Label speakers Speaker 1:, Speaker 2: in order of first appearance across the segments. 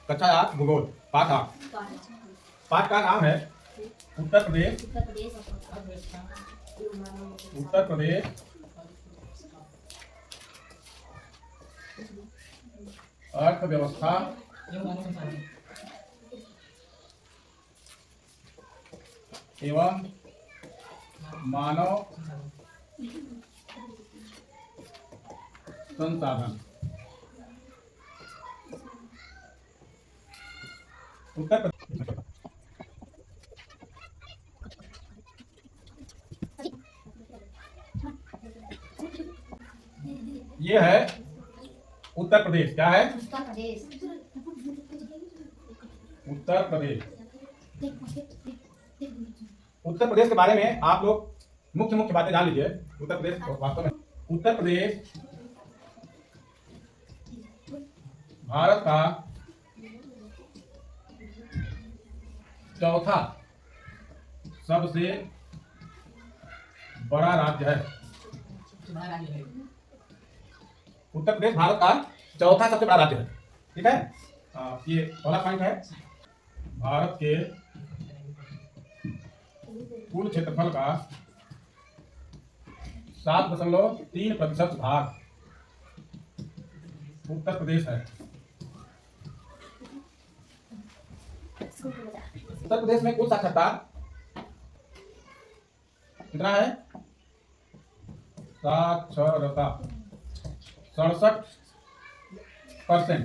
Speaker 1: कक्षा 8 भूगोल पाठ 8। पाठ का नाम है उत्तर प्रदेश अर्थव्यवस्था एवं मानव संसाधन। उत्तर प्रदेश ये है उत्तर प्रदेश। क्या है? उत्तर प्रदेश। उत्तर प्रदेश के बारे में आप लोग मुख्य मुख्य बातें जान लीजिए। उत्तर प्रदेश वास्तव में उत्तर प्रदेश भारत का चौथा सबसे बड़ा राज्य है। उत्तर प्रदेश भारत का चौथा सबसे बड़ा राज्य है। ठीक है, ये पहला पॉइंट है। भारत के कुल क्षेत्रफल का 7.3% भाग उत्तर प्रदेश है। उत्तर प्रदेश में कुल साक्षरता कितना है? साक्षरता 67%।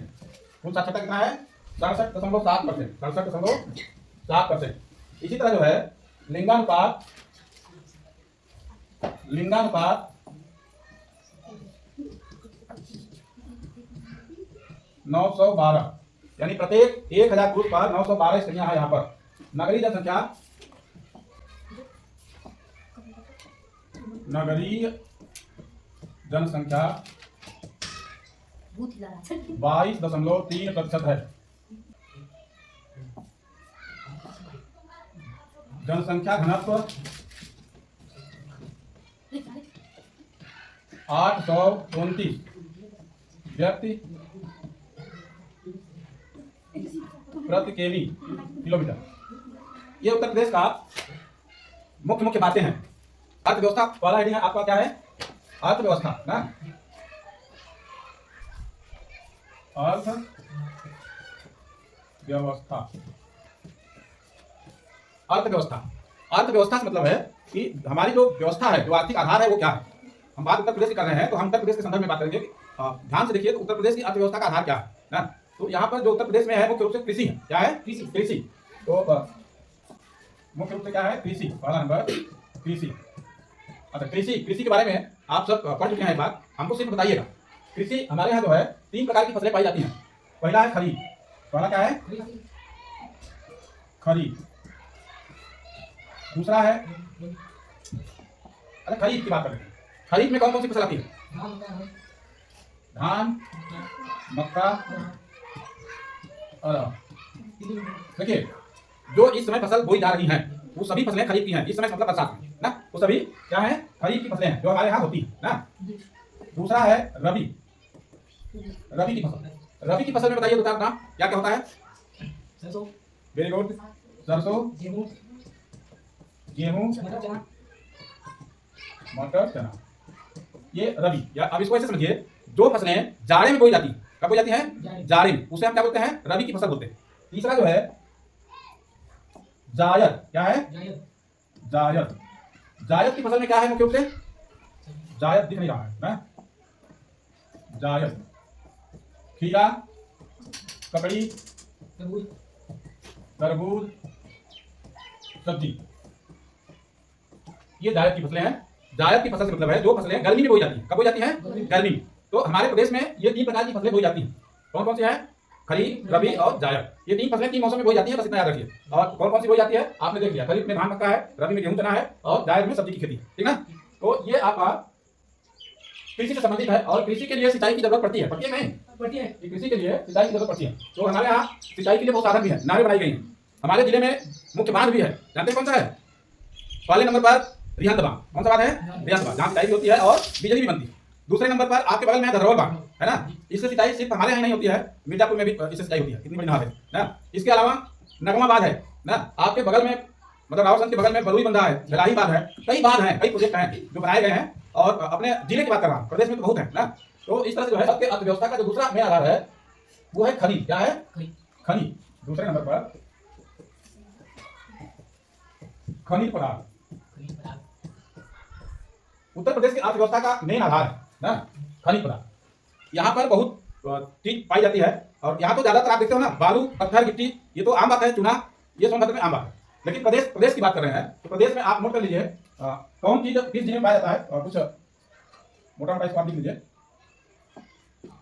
Speaker 1: कुल साक्षरता कितना है? 67.7%। 67.7%। इसी तरह जो है लिंगानुपात 912, यानी प्रत्येक 1000 पुरुष पर 912 स्त्रियां हैं यहाँ पर। नगरीय जनसंख्या 22.3% है। जनसंख्या घनत्व 829 व्यक्ति प्रति किलोमीटर। ये उत्तर प्रदेश का मुख्य मुख्य बातें हैं। अर्थव्यवस्था वाला हेडिंग है आपका। क्या है? अर्थव्यवस्था ना। अर्थव्यवस्था से मतलब है कि हमारी जो व्यवस्था है, जो आर्थिक आधार है, वो क्या है। हम बात उत्तर प्रदेश की कर रहे हैं तो हम उत्तर प्रदेश के संदर्भ में बात करेंगे। ध्यान से देखिए तो उत्तर प्रदेश की अर्थव्यवस्था का आधार क्या है ना। तो यहाँ पर जो उत्तर प्रदेश में है मुख्य रूप से कृषि है। क्या है? कृषि। तो मुख्य रूप से क्या है? कृषि। पहला नंबर कृषि। अच्छा, कृषि के बारे में आप सब पढ़ चुके हैं। एक बार हमको सिर्फ बताइएगा। कृषि हमारे यहाँ जो है 3 प्रकार की फसलें पाई जाती हैं। पहला है खरीफ। पहला क्या है? खरीफ। दूसरा है, अरे खरीफ की बात करें, खरीफ में कौन कौन सी फसल आती है? धान, मक्का और देखिए जो इस समय फसल बोई जा रही हैं वो सभी फसलें खरीफ की हैं। इस समय मतलब बरसात में ना, वो सभी क्या है? खरीफ की फसलें हैं जो हमारे यहाँ होती है ना। दूसरा है रबी की फसल। रबी की फसल में बताइए दो चार नाम। क्या क्या होता है? सरसों। Very good. सरसों, गेहूं, मटर, चना, ये रबी। या अब इसको ऐसे समझिए, जो फसलें जाड़े में बोई जाती है। कब बोई जाती हैं? जाड़े में। उसे हम क्या बोलते हैं? रबी की फसल बोलते हैं। तीसरा जो है जायद। क्या है? जायद की फसल में क्या है मुख्य रूप से? जायद दिख नहीं रहा है ना। जायद, खीरा, ककड़ी, तरबूज, सब्जी, ये जायद की फसलें हैं। जायद की फसल से मतलब है जो फसलें गर्मी में बोई जाती हैं। कब बोई जाती हैं? गर्मी में। तो हमारे प्रदेश में ये 3 प्रकार की फसलें बोई जाती हैं। कौन कौन सी है? खरीफ, रबी और जायद। ये 3 फसलें 3 मौसम में बोई जाती हैं, बस इतना याद रखिए। और कौन कौन सी बोई जाती है आपने देख लिया। खरीफ में धान मक्का है, रबी में गेहूं चना है और जायद में सब्जी की खेती। ठीक ना। तो ये आपका कृषि से संबंधित है। और कृषि के लिए सिंचाई की जरूरत पड़ती है। पड़ती है नहीं? पड़ती है। कृषि के लिए सिंचाई की जरूरत पड़ती है। तो हमारे यहाँ सिंचाई के लिए बहुत साधन भी है, नारें बनाई गई हैं। हमारे जिले में मुख्य बांध भी है। जानते हैं कौन सा है? पहले नंबर पर रिहंद बांध। कौन सा बांध है? रिहंद बांध, जहाँ सिंचाई भी होती है और बिजली भी बनती है। दूसरे नंबर पर आपके बगल में है धरोहर बांध, है ना। इससे सिंचाई सिर्फ हमारे यहाँ नहीं होती है, मिर्जापुर में भी इससे सिंचाई होती है, इतनी बड़ी नहर है ना। इसके अलावा नगमा बांध है ना, आपके बगल में मतलब रावसन के बगल में बरुई बंधा है, जलाही बांध है, कई बांध हैं, कई प्रोजेक्ट हैं जो बनाए गए हैं। और अपने जिले की बात कर रहा हूँ, प्रदेश में तो बहुत है ना। तो इस तरह से जो है सबके अर्थव्यवस्था का जो दूसरा मेन आधार है वो है खनिज। क्या है? खनिज। दूसरे नंबर पर खनिज पदार्थ उत्तर प्रदेश की अर्थव्यवस्था का मेन आधार है ना, खनिज पदार्थ। यहाँ पर बहुत चीज पाई जाती है और यहाँ तो ज्यादातर आप देखते हो ना, बालू, पत्थर, गिट्टी, ये तो आम बात है, चूना, ये सोनभद्र में आम बात है। लेकिन प्रदेश की बात कर रहे हैं तो प्रदेश में आप नोट कर लीजिए कौन चीज किस जिले में पाया जाता है, और कुछ मोटा मोटा इसको आप लिख लीजिए।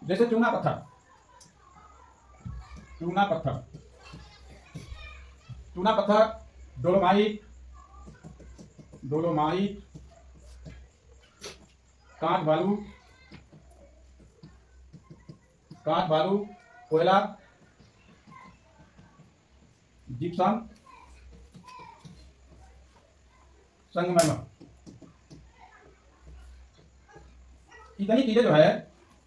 Speaker 1: जैसे चूना पत्थर, चूना पत्थर, चूना पत्थर, डोलोमाइट, डोलोमाइट, कांच बालू, कांच बालू, कोयला, जिप्सम, संगमरमर, इतनी चीजें जो है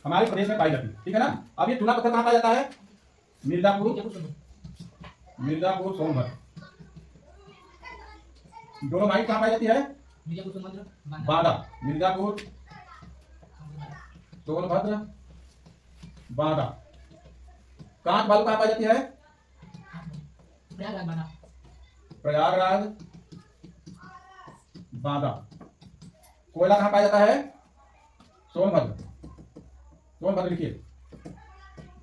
Speaker 1: हमारे प्रदेश में पाई जाती है, ठीक है ना। अब ये चूना पत्थर कहाँ पाया जाता है? मिर्जापुर, मिर्जापुर सोनभद्र। डोलोमाइट कहाँ पाई जाती है? बांदा, मिर्जापुर सोनभद्र बांदा। कांच बालू कहाँ पाई जाती है? प्रयागराज बांदा। कोयला कहाँ पाया जाता है? सोनभद्र, सोनभद्र लिखिए।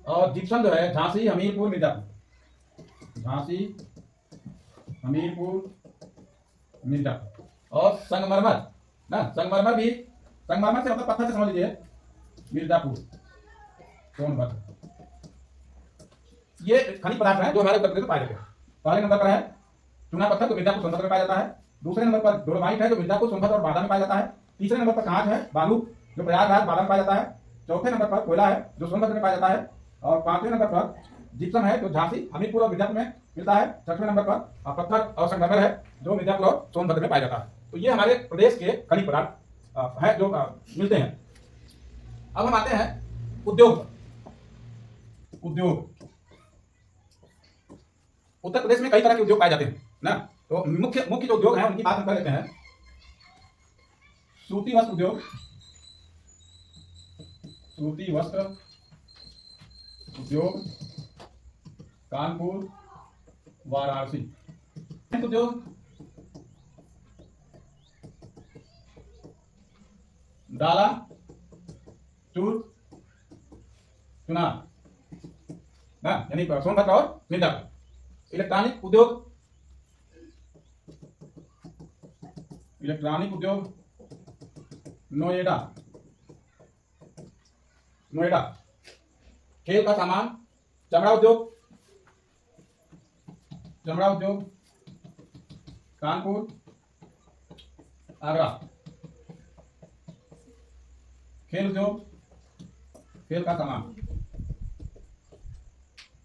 Speaker 1: और जिप्सम जो है झांसी, हमीरपुर, मिर्जापुर, झांसी, हमीरपुर, मिर्जापुर। और संगमरमर ना, संगमरमर भी, संगमरमर से मतलब पत्थर से समझ लीजिए, मिर्जापुर, सोनभद्र। ये खनिज पदार्थ है जो हमारे उत्तर प्रदेश में पाए जाते हैं। पहले नंबर पर है चूना पत्थर, जो मिर्जापुर सोनभद्र में पाया जाता है। दूसरे नंबर पर डोलोमाइट है जो मिर्जापुर सोनभद्र और बांदा में पाया जाता है। तीसरे नंबर पर कांच है बालू जो प्रयागराज बांदा में पाया जाता है। चौथे नंबर पर कोयला है जो सोनभद्र में पाया जाता है। और पांचवें नंबर पर जिप्सम है जो झांसी, हमीरपुर और मिर्जापुर में मिलता है। छठवें नंबर पर पत्थर और संगमरमर है जो मिर्जापुर और सोनभद्र में पाया जाता है। तो ये हमारे प्रदेश के खनिज पदार्थ है जो मिलते हैं। अब हम आते हैं उद्योग। उद्योग, उत्तर प्रदेश में कई तरह के उद्योग पाए जाते हैं ना। तो मुख्य मुख्य जो उद्योग हैं उनकी बात हम कर लेते हैं। सूती वस्त्र उद्योग, सूती वस्त्र उद्योग, कानपुर, वाराणसी। उद्योग, डाला, चूर, चुनार ना, यानी सोनभद्र और मिर्जापुर। इलेक्ट्रॉनिक उद्योग, इलेक्ट्रॉनिक उद्योग, नोएडा, नोएडा। खेल का सामान, चमड़ा उद्योग, चमड़ा उद्योग, कानपुर, आगरा। खेल उद्योग, खेल का सामान,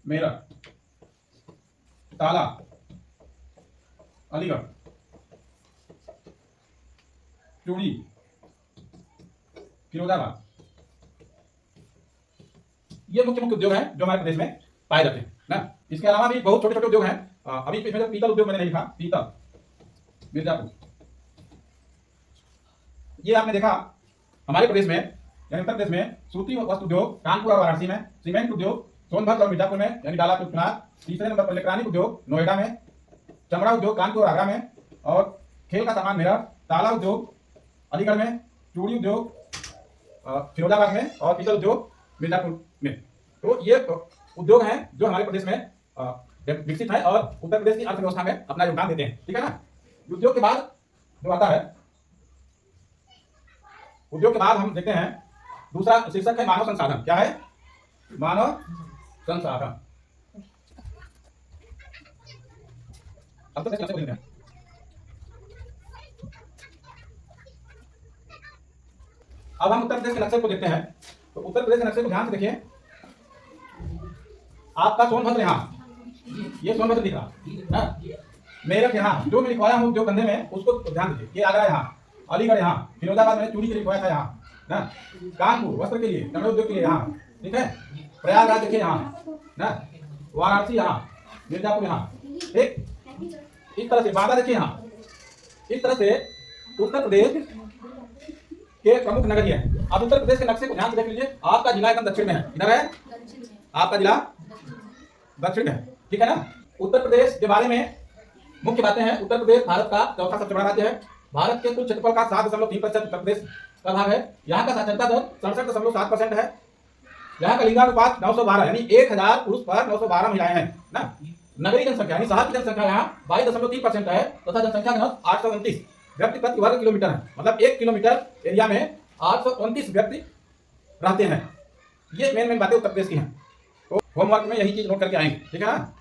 Speaker 1: मेरठ, ताला, अलीगढ़। चूड़ी, फिरोजाबाद। ये मुख्य मुख्य उद्योग हैं जो हमारे प्रदेश में पाए जाते हैं ना। इसके अलावा भी बहुत छोटे छोटे उद्योग हैं। अभी इसमें पीतल उद्योग मैंने नहीं लिखा, पीतल, मिर्जापुर। ये आपने देखा हमारे प्रदेश में यानी उत्तर प्रदेश में सूती वस्त्र उद्योग कानपुर और वाराणसी में, सीमेंट उद्योग सोनभद्र और मिर्जापुर में यानी डाला, चुनार। तीसरे नंबर पर इलेक्ट्रॉनिक उद्योग नोएडा में, चमड़ा उद्योग कानपुर और आगरा में, और खेल का सामान मेरठ, ताला उद्योग अलीगढ़ में, चूड़ी उद्योग फिरोजाबाद में, और पीतल उद्योग मिर्जापुर में। तो ये उद्योग हैं जो हमारे प्रदेश में विकसित है और उत्तर प्रदेश की अर्थव्यवस्था में अपना योगदान देते हैं, ठीक है ना। उद्योग के बाद जो आता है, उद्योग के बाद हम देखते हैं दूसरा शीर्षक है मानव संसाधन। क्या है? मानव संसाधन। अब तो कैसे बोलेंगे? अब हम उत्तर प्रदेश के नक्शे को देखते हैं। तो उत्तर प्रदेश के नक्शे को ध्यान से देखिए। आपका सोनभद्र यहाँ, ये सोनभद्र दिख रहा है, मेरठ यहाँ जो मैं लिखवाया हूँ जो कंधे में, उसको ध्यान दीजिए। ये आगरा यहाँ, अलीगढ़ यहाँ, फिरोजाबाद में चूड़ी के लिखवाया था यहाँ, ना, कानपुर वस्त्र के लिए, कपड़े उद्योग के लिए यहाँ, ठीक है। प्रयागराज देखिए यहाँ ना, वाराणसी यहाँ, मिर्जापुर यहाँ, ठीक। इस तरह से बांदा देखिए यहाँ। इस तरह से उत्तर प्रदेश के प्रमुख नगर ये हैं। अब उत्तर प्रदेश के नक्शे को ध्यान से देख लीजिए। आपका जिला एकदम दक्षिण में है, इधर है आपका जिला दक्षिण में है, ठीक है ना। उत्तर प्रदेश के बारे में मुख्य बातें हैं। उत्तर प्रदेश भारत का चौथा सबसे बड़ा राज्य है। भारत के कुल क्षेत्रफल का 7.3% उत्तर प्रदेश का भाग है। यहाँ का साक्षरता दर 67.7% है। यहाँ का लिंगानुपात 912, यानी 1000 पुरुष पर 912 महिलाएं हैं ना। नगरीय जनसंख्या यानी शहर की जनसंख्या यहाँ 22.3% है तथा जनसंख्या घनत्व 829 व्यक्ति प्रति वर्ग किलोमीटर है। मतलब 1 किलोमीटर एरिया में 829 व्यक्ति रहते हैं। ये मेन बातें उत्तर प्रदेश की हैं। तो होमवर्क में यही चीज नोट करके आएंगे, ठीक है ना।